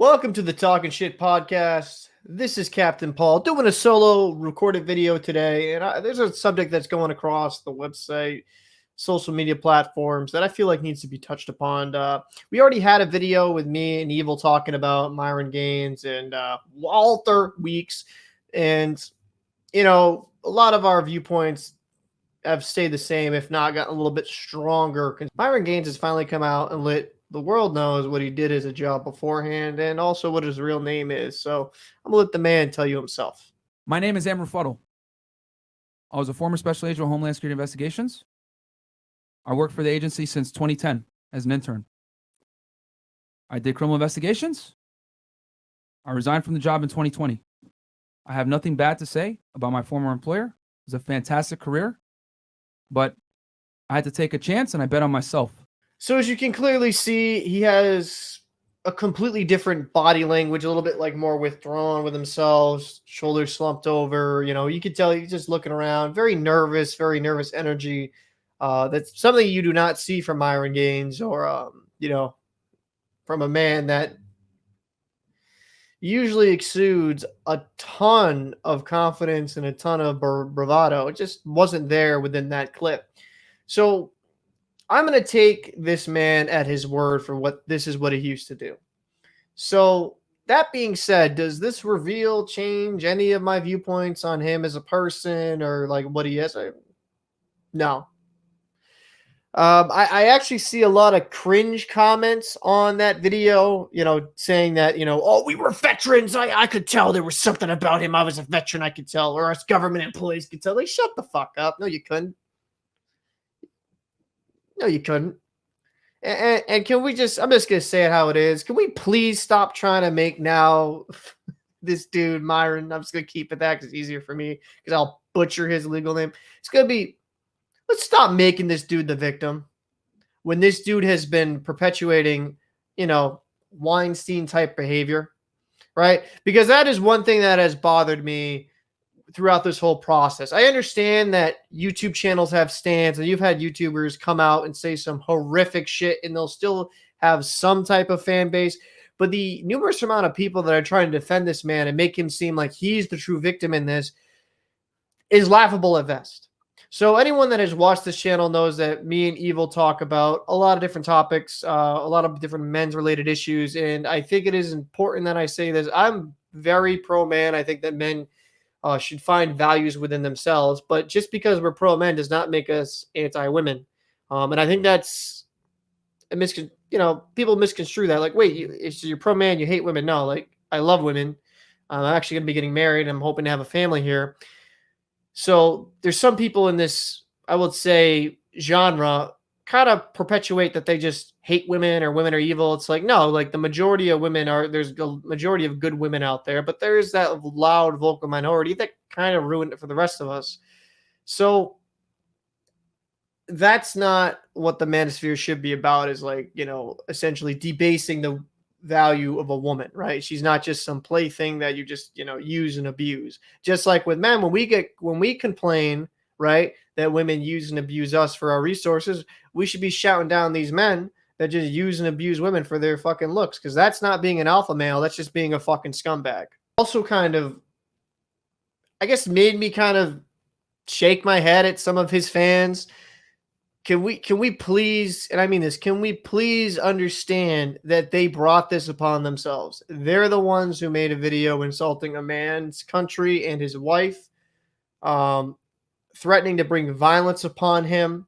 Welcome to the Talking Shit podcast. This is Captain Paul doing a solo recorded video today, and there's a subject that's going across the website, social media platforms that I feel like needs to be touched upon. We already had a video with me and Evil talking about Myron Gaines and Walter Weeks, and a lot of our viewpoints have stayed the same, if not gotten a little bit stronger. Because Myron Gaines has finally come out and let the world knows what he did as a job beforehand and also what his real name is. So I'm going to let the man tell you himself. My name is Amber Fuddle. I was a former special agent of Homeland Security Investigations. I worked for the agency since 2010 as an intern. I did criminal investigations. I resigned from the job in 2020. I have nothing bad to say about my former employer. It was a fantastic career, but I had to take a chance and I bet on myself. So as you can clearly see, he has a completely different body language, a little bit like more withdrawn with himself, shoulders slumped over. You could tell he's just looking around, very nervous energy. That's something you do not see from Myron Gaines or, from a man that usually exudes a ton of confidence and a ton of bravado. It just wasn't there within that clip. So I'm going to take this man at his word for what this is what he used to do. So that being said, does this reveal change any of my viewpoints on him as a person or like what he is? No. I actually see a lot of cringe comments on that video, saying that, oh, we were veterans. I could tell there was something about him. I was a veteran. I could tell, or us government employees could tell. Like, shut the fuck up. No, you couldn't. No, you couldn't. And can we I'm just going to say it how it is. Can we please stop trying to make now this dude, Myron, I'm just going to keep it that because it's easier for me because I'll butcher his legal name. It's going to be, let's stop making this dude the victim when this dude has been perpetuating, Weinstein type behavior, right? Because that is one thing that has bothered me throughout this whole process. I understand that YouTube channels have stands and you've had YouTubers come out and say some horrific shit and they'll still have some type of fan base. But the numerous amount of people that are trying to defend this man and make him seem like he's the true victim in this is laughable at best. So anyone that has watched this channel knows that me and Evil talk about a lot of different topics, a lot of different men's related issues. And I think it is important that I say this. I'm very pro man. I think that men should find values within themselves, but just because we're pro men does not make us anti women. And I think that's people misconstrue that. Like, wait, you're pro man, you hate women? No, like I love women. I'm actually going to be getting married. I'm hoping to have a family here. So there's some people in this, I would say, genre kind of perpetuate that they just hate women or women are evil. It's like, no, like the majority of women there's a majority of good women out there, but there is that loud vocal minority that kind of ruined it for the rest of us. So that's not what the manosphere should be about, is like, essentially debasing the value of a woman, right? She's not just some plaything that you just, use and abuse. Just like with men, when we complain, right, that women use and abuse us for our resources, we should be shouting down these men that just use and abuse women for their fucking looks, because that's not being an alpha male. That's just being a fucking scumbag. Also kind of, I guess, made me kind of shake my head at some of his fans. Can we please, and I mean this, can we please understand that they brought this upon themselves? They're the ones who made a video insulting a man's country and his wife, threatening to bring violence upon him.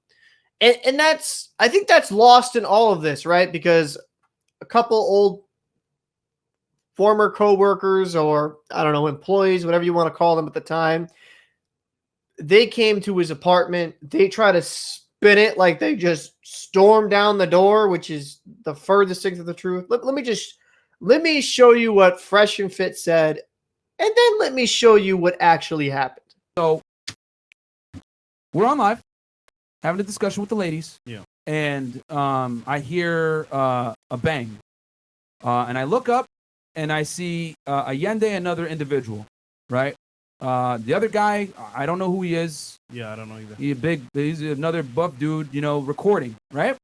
And I think that's lost in all of this, right? Because a couple old former coworkers, or I don't know, employees, whatever you want to call them at the time, they came to his apartment. They try to spin it like they just stormed down the door, which is the furthest thing to the truth. Let me show you what Fresh and Fit said, and then let me show you what actually happened. So we're on live having a discussion with the ladies. Yeah. And I hear a bang. And I look up and I see Allende, another individual, right? The other guy, I don't know who he is. Yeah, I don't know either. He's another buff dude, recording, right?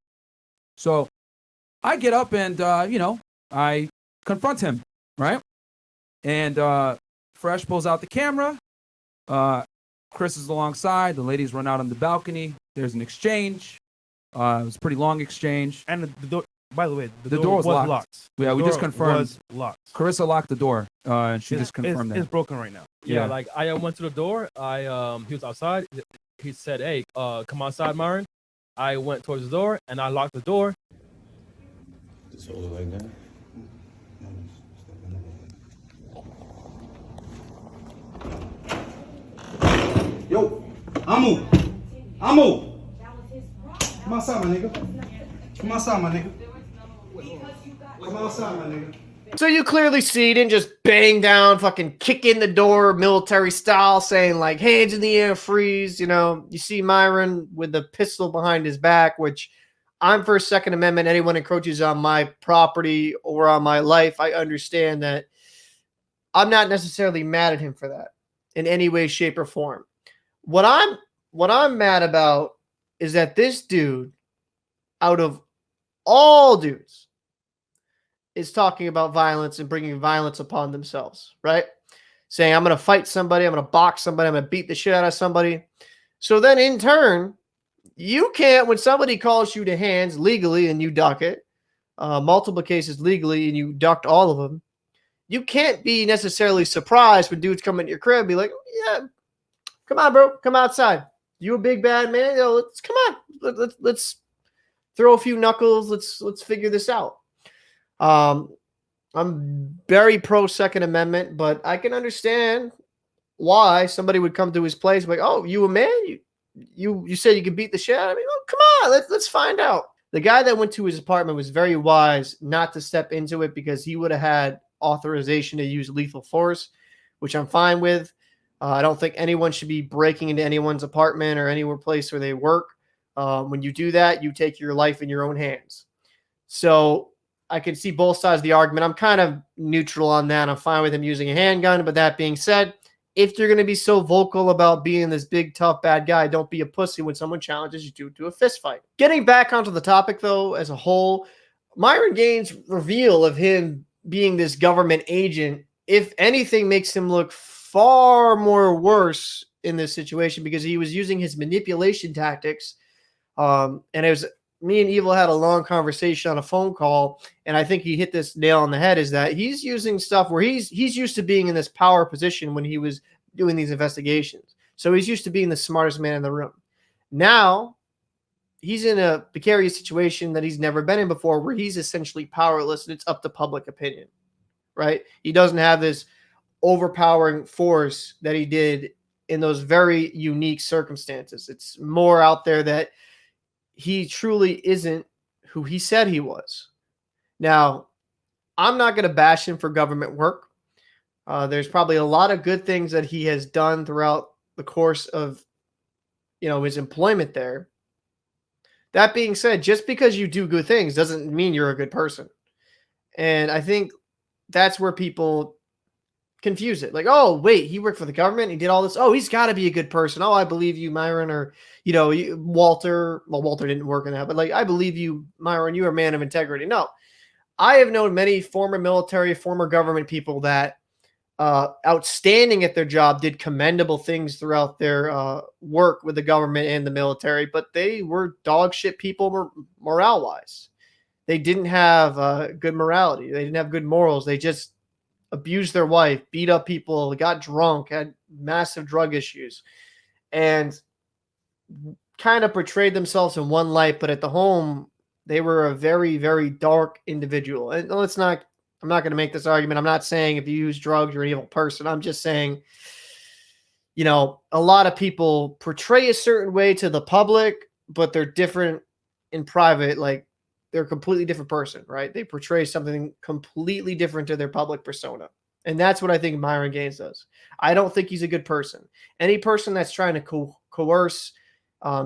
So I get up and, I confront him, right? And Fresh pulls out the camera. Chris is alongside. The ladies run out on the balcony. There's an exchange. It was a pretty long exchange. And the door, by the way, the door was locked. Yeah, we just confirmed. Was locked. Carissa locked the door, and she just confirmed that. It's broken right now. Yeah, like I went to the door. He was outside. He said, "Hey, come outside, Myrone." I went towards the door and I locked the door. Just hold it like that. Yo, Amu. Come outside, my nigga. Come outside, my nigga. Come outside, my nigga. So you clearly see he didn't just bang down, fucking kick in the door, military style, saying like hands in the air, freeze. You know, you see Myrone with the pistol behind his back, which I'm for Second Amendment. Anyone encroaches on my property or on my life, I understand that. I'm not necessarily mad at him for that in any way, shape, or form. What I'm mad about is that this dude, out of all dudes, is talking about violence and bringing violence upon themselves, right? Saying, I'm going to fight somebody, I'm going to box somebody, I'm going to beat the shit out of somebody. So then in turn, you can't, when somebody calls you to hands legally and you duck it, multiple cases legally and you ducked all of them, you can't be necessarily surprised when dudes come in your crib and be like, yeah, come on, bro, come outside. You a big bad man? Yo, let's throw a few knuckles. Let's figure this out. I'm very pro Second Amendment, but I can understand why somebody would come to his place like, oh, you a man? You said you could beat the shit out of me? Oh, come on, let's find out. The guy that went to his apartment was very wise not to step into it because he would have had authorization to use lethal force, which I'm fine with. I don't think anyone should be breaking into anyone's apartment or anywhere place where they work. When you do that, you take your life in your own hands. So I can see both sides of the argument. I'm kind of neutral on that. I'm fine with him using a handgun. But that being said, if you're going to be so vocal about being this big, tough, bad guy, don't be a pussy when someone challenges you to a fist fight. Getting back onto the topic, though, as a whole, Myrone Gaines' reveal of him being this government agent, if anything, makes him look far more worse in this situation because he was using his manipulation tactics. And it was me and Evil had a long conversation on a phone call, and I think he hit this nail on the head, is that he's using stuff where he's used to being in this power position when he was doing these investigations. So he's used to being the smartest man in the room. Now he's in a precarious situation that he's never been in before, where he's essentially powerless and it's up to public opinion, right? He doesn't have this overpowering force that he did in those very unique circumstances. It's more out there that he truly isn't who he said he was. Now, I'm not going to bash him for government work. There's probably a lot of good things that he has done throughout the course of, his employment there. That being said, just because you do good things doesn't mean you're a good person. And I think that's where people confuse it. Like, oh, wait, he worked for the government. He did all this. Oh, he's got to be a good person. Oh, I believe you, Myrone, or, Walter. Well, Walter didn't work in that, but like, I believe you, Myrone, you're a man of integrity. No, I have known many former military, former government people that outstanding at their job, did commendable things throughout their work with the government and the military, but they were dog shit people morale-wise. They didn't have good morality. They didn't have good morals. They just abused their wife, beat up people, got drunk, had massive drug issues, and kind of portrayed themselves in one light, but at the home, they were a very, very dark individual. And I'm not going to make this argument. I'm not saying if you use drugs, you're an evil person. I'm just saying, a lot of people portray a certain way to the public, but they're different in private. Like, they're a completely different person, right? They portray something completely different to their public persona. And that's what I think Myrone Gaines does. I don't think he's a good person. Any person that's trying to coerce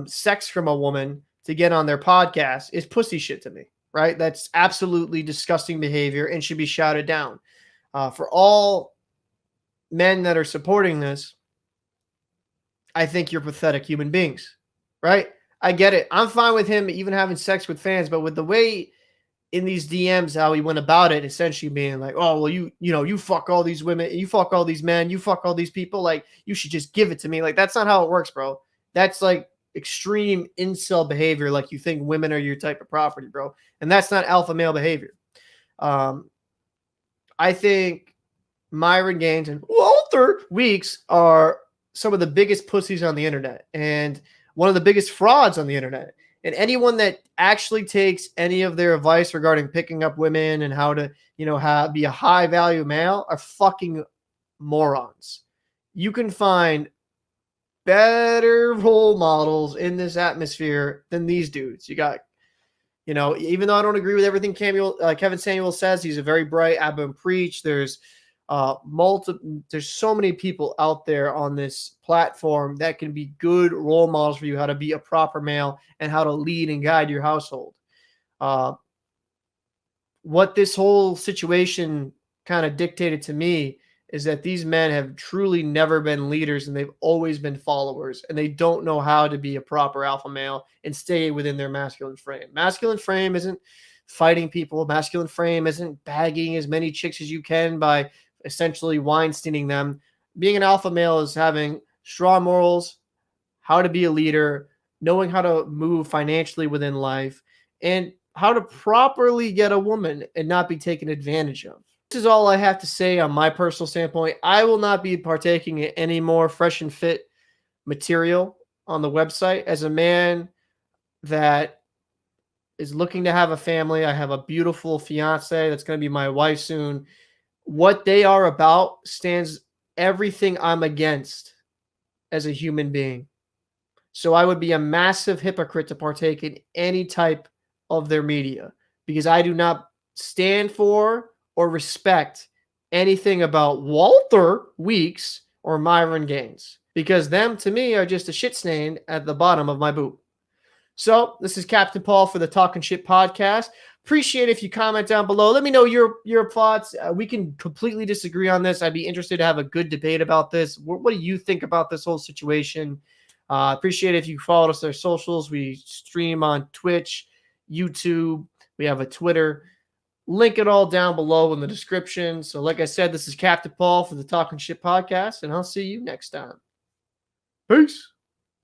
sex from a woman to get on their podcast is pussy shit to me, right? That's absolutely disgusting behavior and should be shouted down. For all men that are supporting this, I think you're pathetic human beings, right? I get it. I'm fine with him even having sex with fans, but with the way in these DMs how he went about it, essentially being like, oh, well, you fuck all these women, you fuck all these men, you fuck all these people. Like, you should just give it to me. Like, that's not how it works, bro. That's like extreme incel behavior. Like, you think women are your type of property, bro. And that's not alpha male behavior. I think Myrone Gaines and Walter Weeks are some of the biggest pussies on the internet and one of the biggest frauds on the internet. And anyone that actually takes any of their advice regarding picking up women and how to, be a high value male are fucking morons. You can find better role models in this atmosphere than these dudes. You got, even though I don't agree with everything Kevin Samuel says, he's a very bright Abba Preach. There's there's so many people out there on this platform that can be good role models for you, how to be a proper male and how to lead and guide your household. What this whole situation kind of dictated to me is that these men have truly never been leaders and they've always been followers, and they don't know how to be a proper alpha male and stay within their masculine frame. Masculine frame isn't fighting people. Masculine frame isn't bagging as many chicks as you can by essentially Weinsteining them. Being an alpha male is having strong morals, how to be a leader, knowing how to move financially within life, and how to properly get a woman and not be taken advantage of. This is all I have to say on my personal standpoint. I will not be partaking in any more fresh and fit material on the website. As a man that is looking to have a family, I have a beautiful fiance that's going to be my wife soon. What they are about stands everything I'm against as a human being. So I would be a massive hypocrite to partake in any type of their media because I do not stand for or respect anything about Walter Weeks or Myrone Gaines, because them to me are just a shit stain at the bottom of my boot. So this is Captain Paul for the Talking Shit podcast. Appreciate if you comment down below. Let me know your thoughts. We can completely disagree on this. I'd be interested to have a good debate about this. What do you think about this whole situation? Appreciate if you followed us on our socials. We stream on Twitch, YouTube. We have a Twitter. Link it all down below in the description. So like I said, this is Captain Paul for the Talking Shit podcast, and I'll see you next time. Peace.